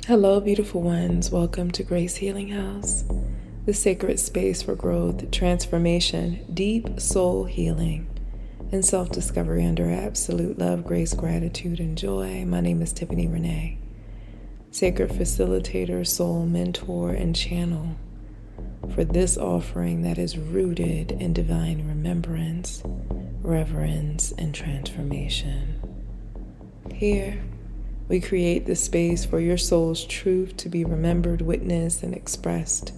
Hello, beautiful ones. Welcome to Grace Healing House, the sacred space for growth, transformation, deep soul healing, and self discovery under absolute love, grace, gratitude, and joy. My name is Tiffany Renee, sacred facilitator, soul mentor, and channel for this offering that is rooted in divine remembrance, reverence, and transformation. Here, we create the space for your soul's truth to be remembered, witnessed, and expressed.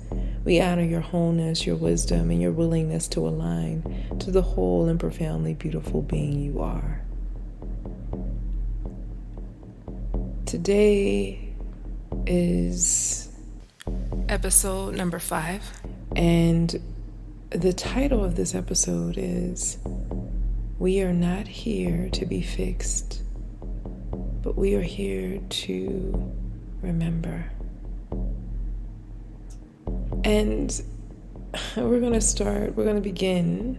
We honor your wholeness, your wisdom, and your willingness to align to the whole and profoundly beautiful being you are. Today is episode number 5, and the title of this episode is We Are Not Here to Be Fixed, but we are here to remember. And we're going to begin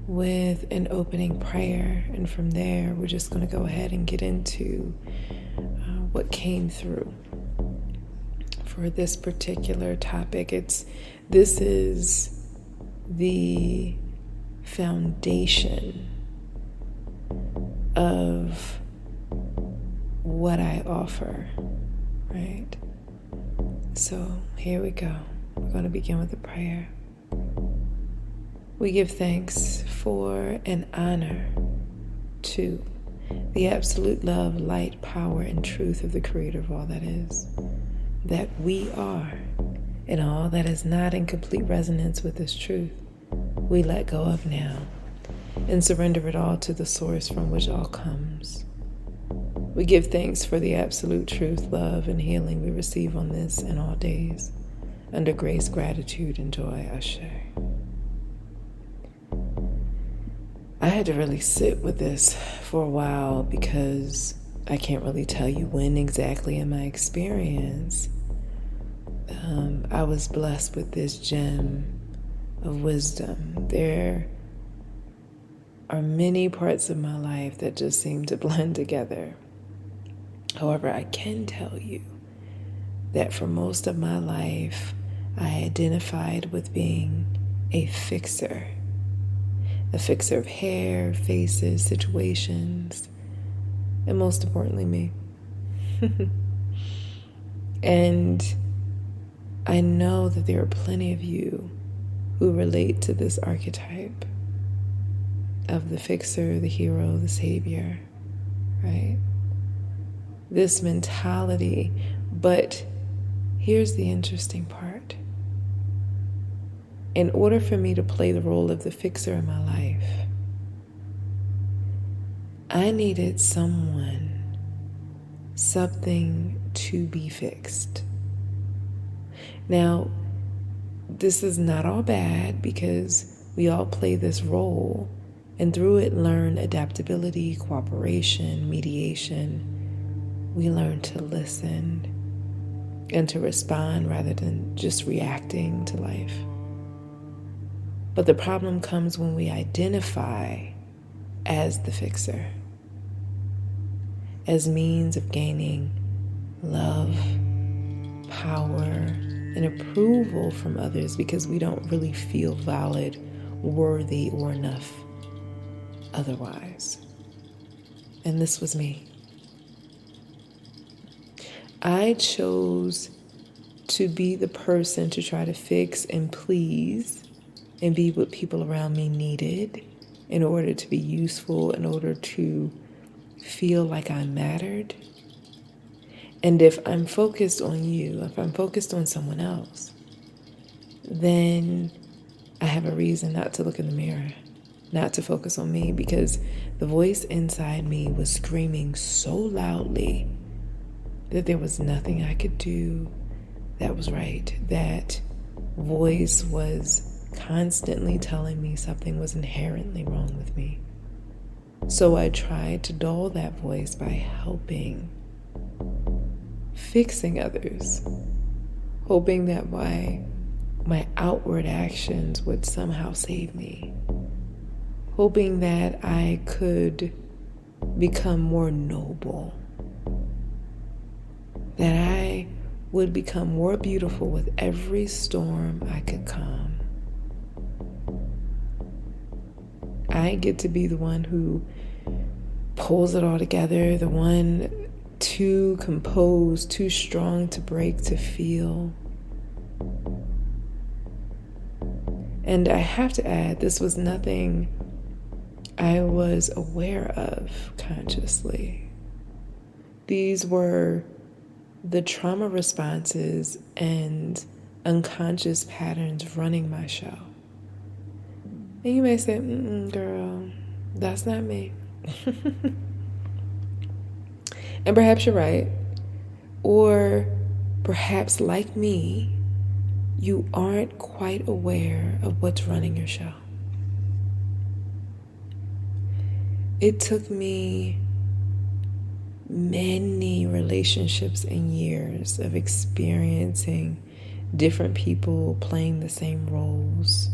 with an opening prayer. And from there, we're just going to go ahead and get into what came through for this particular topic. This is the foundation of what I offer, right? So here we go. We're going to begin with a prayer. We give thanks for and honor to the absolute love, light, power, and truth of the Creator of all that is, that we are, and all that is not in complete resonance with this truth, we let go of now and surrender it all to the source from which all comes. We give thanks for the absolute truth, love, and healing we receive on this and all days, under grace, gratitude, and joy. Ashe. I had to really sit with this for a while because I can't really tell you when exactly in my experience I was blessed with this gem of wisdom. There are many parts of my life that just seem to blend together. However, I can tell you that for most of my life, I identified with being a fixer of hair, faces, situations, and most importantly, me. And I know that there are plenty of you who relate to this archetype of the fixer, the hero, the savior, right? This mentality. But here's the interesting part. In order for me to play the role of the fixer in my life, I needed something to be fixed. Now, this is not all bad because we all play this role and through it learn adaptability, cooperation, mediation. We learn to listen and to respond rather than just reacting to life. But the problem comes when we identify as the fixer, as means of gaining love, power, and approval from others because we don't really feel valid, worthy, or enough otherwise. And this was me. I chose to be the person to try to fix and please and be what people around me needed in order to be useful, in order to feel like I mattered. And if I'm focused on you, if I'm focused on someone else, then I have a reason not to look in the mirror, not to focus on me, because the voice inside me was screaming so loudly that there was nothing I could do that was right. That voice was constantly telling me something was inherently wrong with me. So I tried to dull that voice by helping, fixing others, hoping that my outward actions would somehow save me, hoping that I could become more noble, that I would become more beautiful with every storm I could calm. I get to be the one who pulls it all together, the one too composed, too strong to break, to feel. And I have to add, this was nothing I was aware of consciously. These were the trauma responses and unconscious patterns running my show. And you may say, girl, that's not me. And perhaps you're right. Or perhaps, like me, you aren't quite aware of what's running your show. It took me many relationships and years of experiencing different people playing the same roles,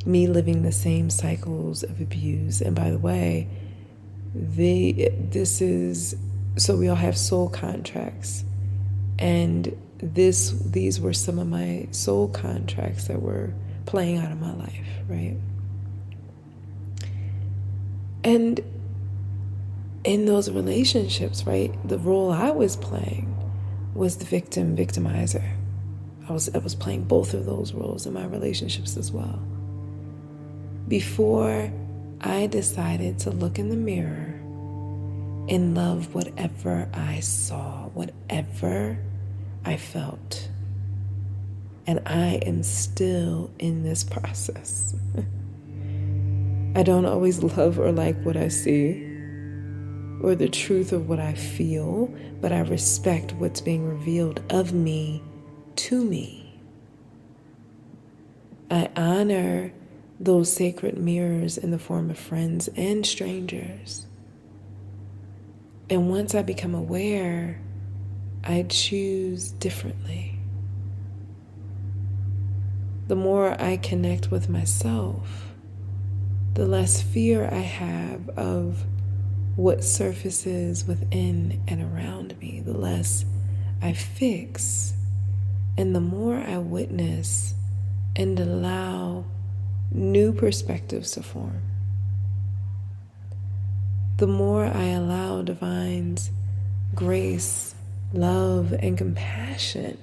me living the same cycles of abuse. And by the way, so we all have soul contracts, and these were some of my soul contracts that were playing out of my life, right? And in those relationships, right, the role I was playing was the victimizer. I was playing both of those roles in my relationships as well. Before I decided to look in the mirror and love whatever I saw, whatever I felt. And I am still in this process. I don't always love or like what I see or the truth of what I feel, but I respect what's being revealed of me to me. I honor those sacred mirrors in the form of friends and strangers. And once I become aware, I choose differently. The more I connect with myself, the less fear I have of what surfaces within and around me, the less I fix, and the more I witness and allow new perspectives to form. The more I allow divine's grace, love, and compassion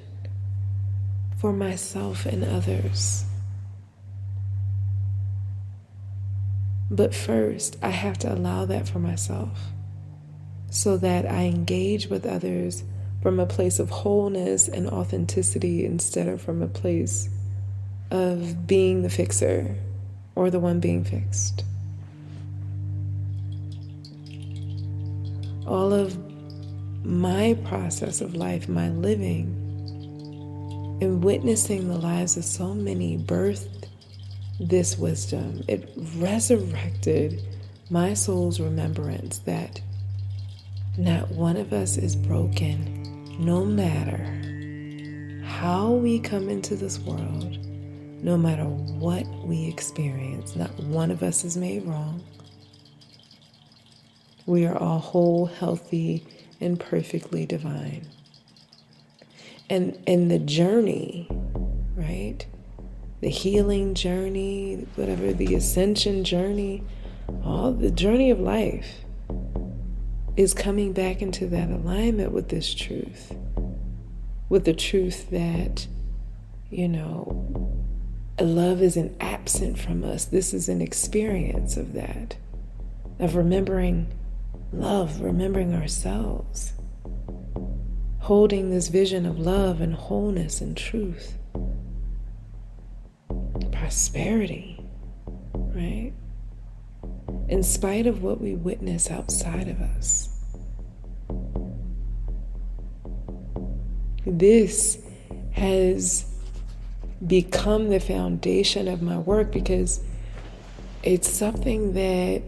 for myself and others. But first, I have to allow that for myself so that I engage with others from a place of wholeness and authenticity instead of from a place of being the fixer or the one being fixed. All of my process of life, my living, and witnessing the lives of so many birthed this wisdom. It resurrected my soul's remembrance that not one of us is broken, no matter how we come into this world, no matter what we experience. Not one of us is made wrong. We are all whole, healthy, and perfectly divine. And the journey, right? The healing journey, whatever, the ascension journey, all the journey of life is coming back into that alignment with this truth. With the truth that, love isn't absent from us. This is an experience of that, of remembering love, remembering ourselves, holding this vision of love and wholeness and truth, prosperity, right? In spite of what we witness outside of us. This has become the foundation of my work because it's something that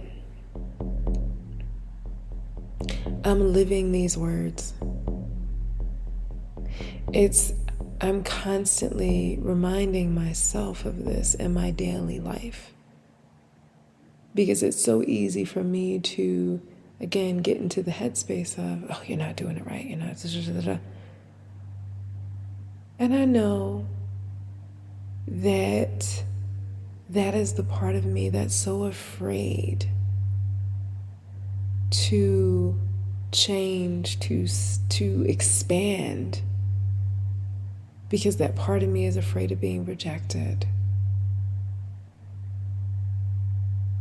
I'm living these words. I'm constantly reminding myself of this in my daily life because it's so easy for me to, again, get into the headspace of, oh, you're not doing it right, you're not, And I know that that is the part of me that's so afraid to change, to expand, because that part of me is afraid of being rejected.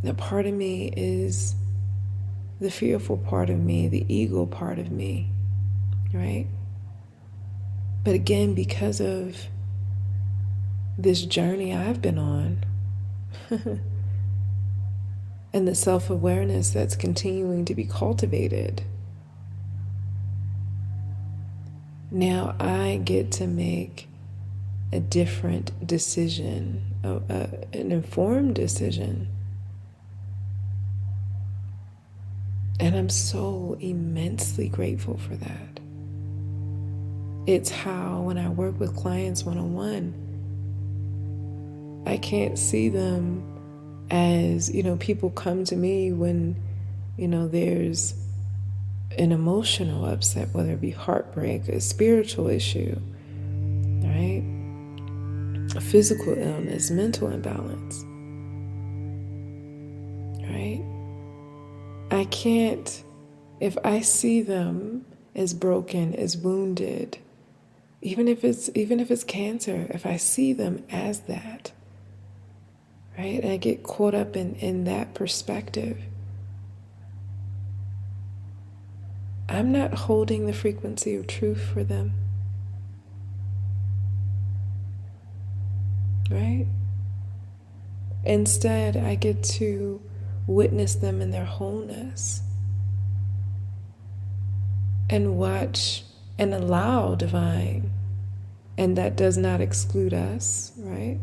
That part of me is the fearful part of me, the ego part of me, right? But again, because of this journey I've been on and the self-awareness that's continuing to be cultivated, now I get to make a different decision, an informed decision. And I'm so immensely grateful for that. It's how, when I work with clients one-on-one, I can't see them as, people come to me when, there's an emotional upset, whether it be heartbreak, a spiritual issue, right? A physical illness, mental imbalance, right? I can't, if I see them as broken, as wounded, even if it's cancer, if I see them as that, right? And I get caught up in that perspective, I'm not holding the frequency of truth for them, right? Instead, I get to witness them in their wholeness and watch and allow divine, and that does not exclude us, right?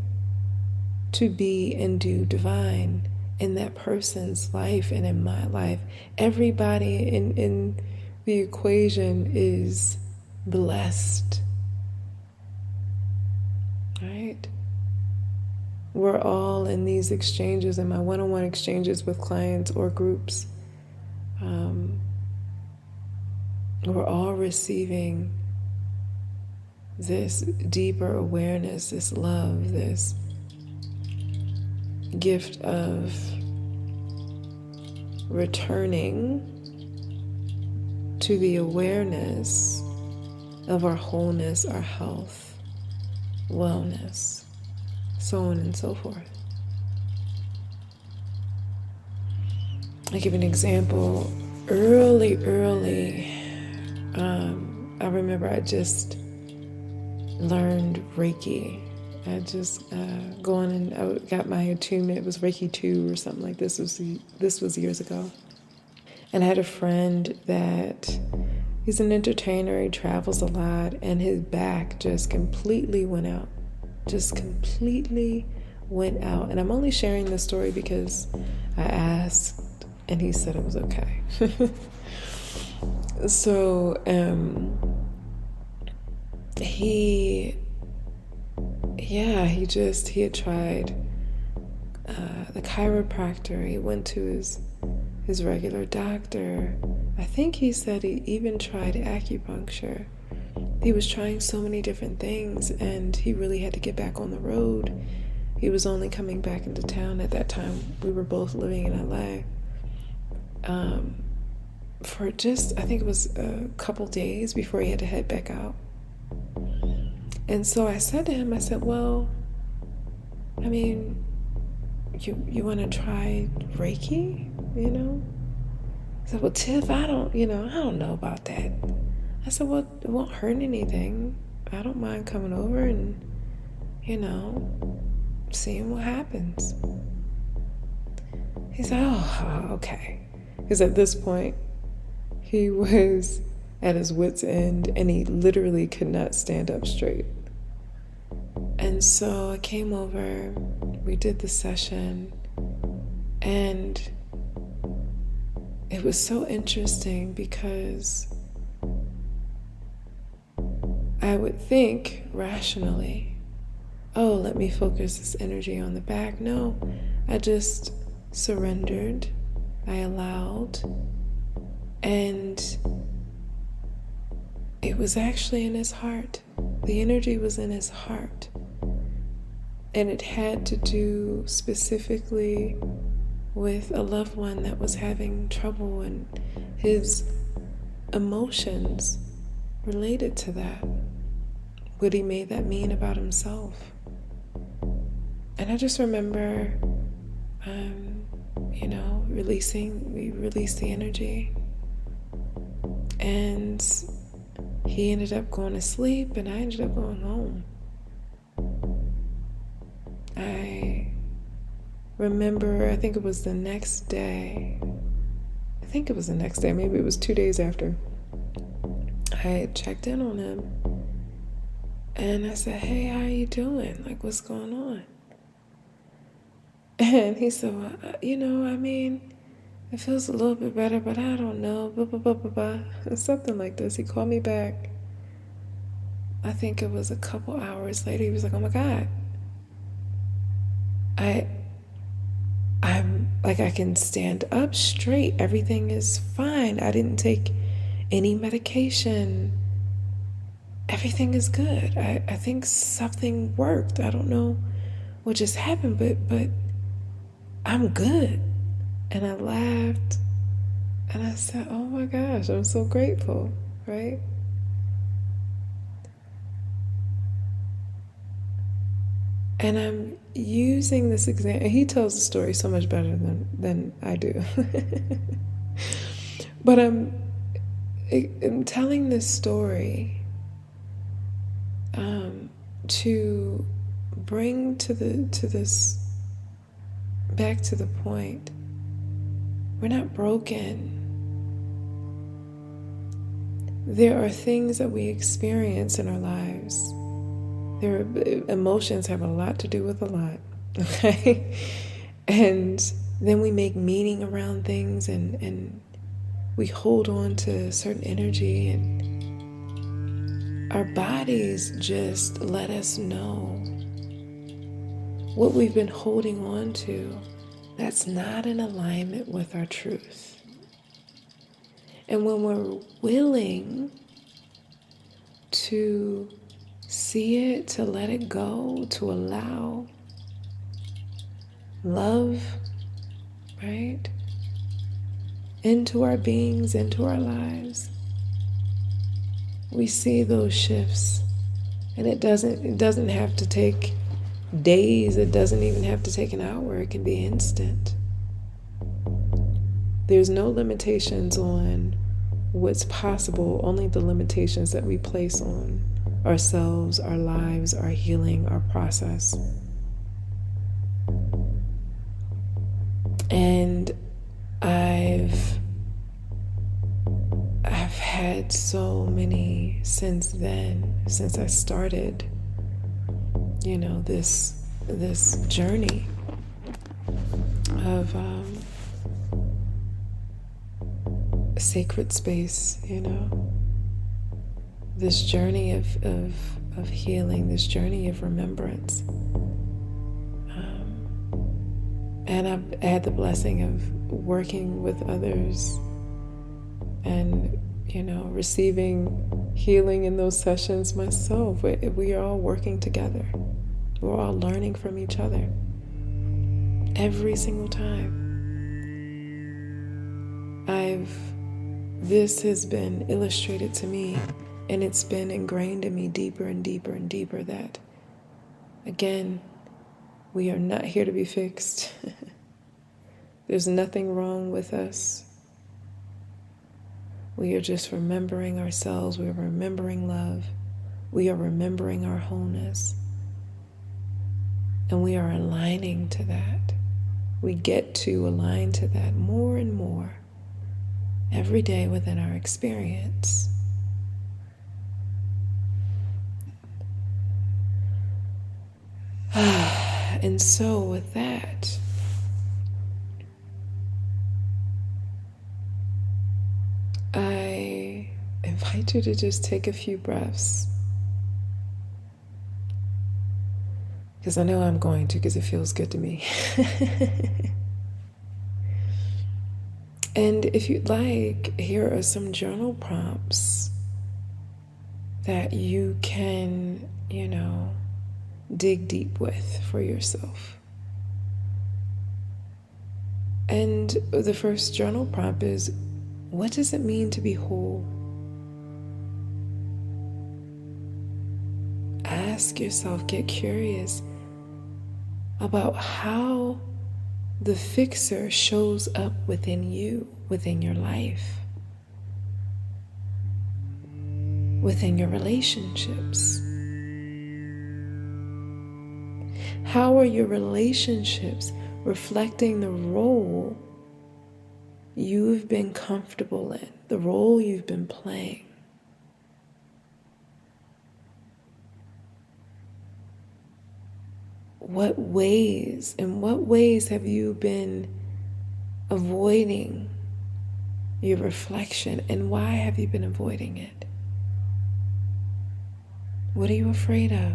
To be and do divine in that person's life and in my life. Everybody in the equation is blessed, right? We're all in these exchanges, in my one-on-one exchanges with clients or groups. We're all receiving this deeper awareness, this love, this gift of returning to the awareness of our wholeness, our health, wellness, so on and so forth. I'll give an example. Early, I remember I just learned Reiki. I just going and I got my attunement. It was Reiki 2 or something like this. This was years ago. And I had a friend that he's an entertainer. He travels a lot, and his back just completely went out. Just completely went out. And I'm only sharing this story because I asked, and he said it was okay. So he had tried the chiropractor. He went to his regular doctor. I think he said he even tried acupuncture. He was trying so many different things, and he really had to get back on the road. He was only coming back into town at that time. We were both living in LA. For just, I think it was a couple days before he had to head back out. And so I said to him, I said, well, I mean, you want to try Reiki, I said, well, Tiff, I don't know about that. I said, well, it won't hurt anything. I don't mind coming over and, seeing what happens. He said, oh, okay. Because at this point, he was at his wit's end, and he literally could not stand up straight. And so I came over, we did the session, and it was so interesting because I would think rationally, oh, let me focus this energy on the back. No, I just surrendered, I allowed, and it was actually in his heart. The energy was in his heart. And it had to do specifically with a loved one that was having trouble and his emotions related to that. What he made that mean about himself. And I just remember, we released the energy. And he ended up going to sleep and I ended up going home. I remember, I think it was the next day. Maybe it was 2 days after. I had checked in on him. And I said, hey, how are you doing? Like, what's going on? And he said, well, it feels a little bit better, but I don't know, blah, blah, blah, blah, blah. Something like this. He called me back. I think it was a couple hours later. He was like, oh my God. I'm like, I can stand up straight. Everything is fine. I didn't take any medication. Everything is good. I think something worked. I don't know what just happened, but I'm good. And I laughed and I said, oh my gosh, I'm so grateful, right? And I'm using this example. He tells the story so much better than I do. But I'm telling this story to bring this back to the point. We're not broken. There are things that we experience in our lives. Emotions have a lot to do with a lot, okay? And then we make meaning around things and we hold on to certain energy, and our bodies just let us know what we've been holding on to that's not in alignment with our truth. And when we're willing to see it, to let it go, to allow love, right, into our beings, into our lives, we see those shifts. And it doesn't have to take days. It doesn't even have to take an hour. It can be instant. There's no limitations on what's possible, only the limitations that we place on ourselves, our lives, our healing, our process. And I've had so many since then, since I started, this journey of sacred space, this journey of healing, this journey of remembrance. And I've had the blessing of working with others and, receiving healing in those sessions myself. We are all working together. We're all learning from each other every single time. This has been illustrated to me, and it's been ingrained in me deeper and deeper and deeper that, again, we are not here to be fixed. There's nothing wrong with us. We are just remembering ourselves. We are remembering love. We are remembering our wholeness. And we are aligning to that. We get to align to that more and more every day within our experience. And so with that, I invite you to just take a few breaths. Because I know I'm going to, because it feels good to me. And if you'd like, here are some journal prompts that you can, dig deep with for yourself. And the first journal prompt is, what does it mean to be whole? Ask yourself, get curious about how the fixer shows up within you, within your life, within your relationships. How are your relationships reflecting the role you've been comfortable in, the role you've been playing? In what ways have you been avoiding your reflection, and why have you been avoiding it? What are you afraid of?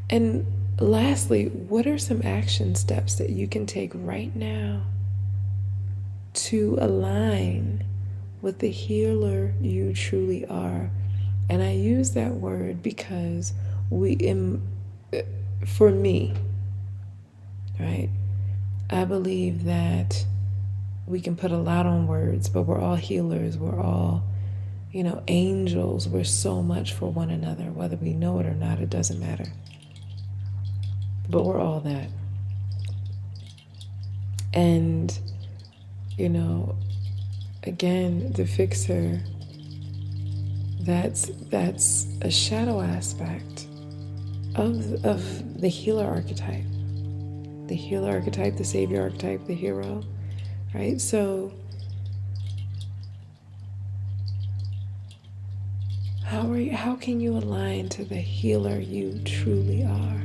And lastly, what are some action steps that you can take right now to align with the healer you truly are? And I use that word because for me, right, I believe that we can put a lot on words, but we're all healers. We're all, angels. We're so much for one another. Whether we know it or not, it doesn't matter. But we're all that. And, again, the fixer, that's a shadow aspect of the healer archetype. The healer archetype, the savior archetype, the hero, right? So how can you align to the healer you truly are?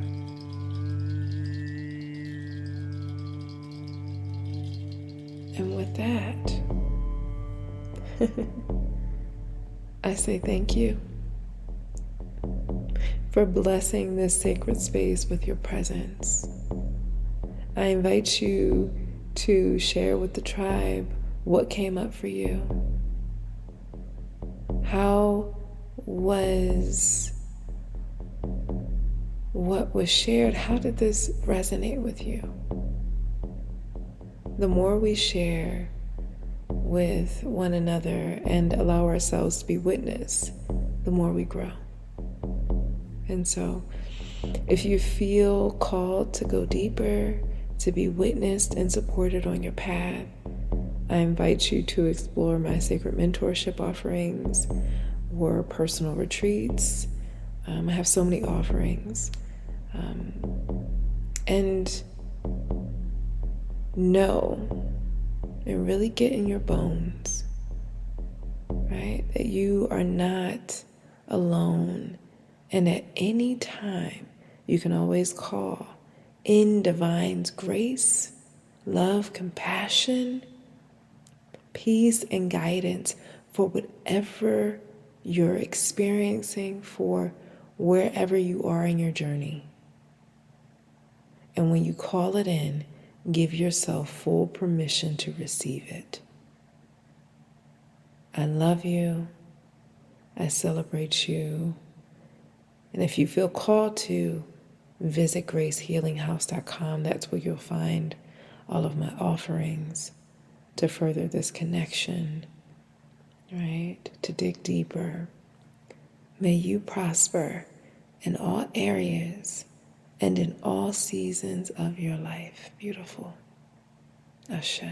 And with that, I say thank you for blessing this sacred space with your presence. I invite you to share with the tribe what came up for you. How was what was shared, how did this resonate with you? The more we share with one another and allow ourselves to be witnessed, the more we grow. And so, if you feel called to go deeper, to be witnessed and supported on your path, I invite you to explore my sacred mentorship offerings or personal retreats. I have so many offerings. And know and really get in your bones, right, that you are not alone. And at any time, you can always call in divine's grace, love, compassion, peace, and guidance for whatever you're experiencing, for wherever you are in your journey. And when you call it in, give yourself full permission to receive it. I love you. I celebrate you. And if you feel called to, visit gracehealinghouse.com. That's where you'll find all of my offerings to further this connection, right? To dig deeper. May you prosper in all areas and in all seasons of your life. Beautiful. Ashe.